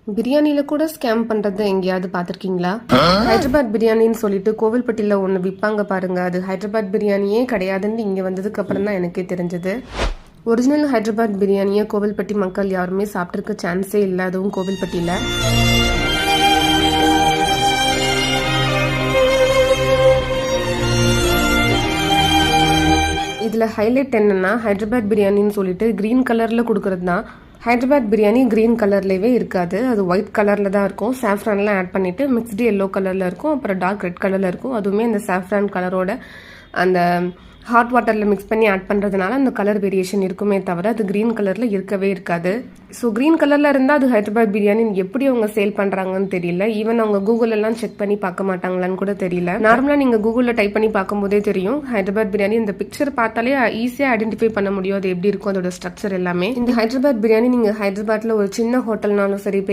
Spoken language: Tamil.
பிரியாணியில கூட ஸ்கேம் பண்றத எங்கேயாவது பாத்திருக்கீங்களா? ஹைதராபாத் பிரியாணின்னு சொல்லிட்டு கோவில்பட்டியில ஒண்ணு விற்பாங்க பாருங்க. அது ஹைதராபாத் பிரியாணியே கிடையாதுன்னு இங்க வந்ததுக்கு அப்புறம் தான் எனக்கே தெரிஞ்சது. ஒரிஜினல் ஹைதராபாத் பிரியாணியை கோவில்பட்டி மக்கள் யாருமே சாப்பிட்டிருக்க சான்ஸே இல்லை, அதுவும் கோவில்பட்டியில. இதுல ஹைலைட் என்னன்னா, ஹைதராபாத் பிரியாணின்னு சொல்லிட்டு கிரீன் கலர்ல கொடுக்கறது தான். ஹைதராபாத் பிரியாணி கிரீன் கலர்லவே இருக்காது, அது ஒயிட் கலர்ல தான் இருக்கும். சாஃப்ரான்லாம் ஆட் பண்ணிட்டு மிக்ஸ்டு எல்லோ கலர்ல இருக்கும், அப்புறம் டார்க் ரெட் கலர்ல இருக்கும். அதுவுமே அந்த சாஃப்ரான் கலரோட அந்த ஹாட் வாட்டரில் மிக்ஸ் பண்ணி ஆட் பண்ணுறதுனால அந்த கலர் வேரியேஷன் இருக்குமே தவிர அது க்ரீன் கலரில் இருக்கவே இருக்காது. ஸோ க்ரீன் கலரில் இருந்தால் அது ஹைதராபாத் பிரியாணி எப்படி அவங்க சேல் பண்ணுறாங்கன்னு தெரியல. ஈவன் அவங்க கூகுளெல்லாம் செக் பண்ணி பார்க்க மாட்டாங்களான்னு கூட தெரியல. நார்மலாக நீங்கள் கூகுளில் டைப் பண்ணி பார்க்கும்போதே தெரியும் ஹைதராபாத் பிரியாணி. இந்த பிக்சர் பார்த்தாலே ஈஸியாக ஐடென்டிஃபை பண்ண முடியும் அது எப்படி இருக்கும், அதோட ஸ்ட்ரக்சர் எல்லாமே. இந்த ஹைதராபாத் பிரியாணி நீங்கள் ஹைதராபாத்தில் ஒரு சின்ன ஹோட்டல்னாலும் சரி,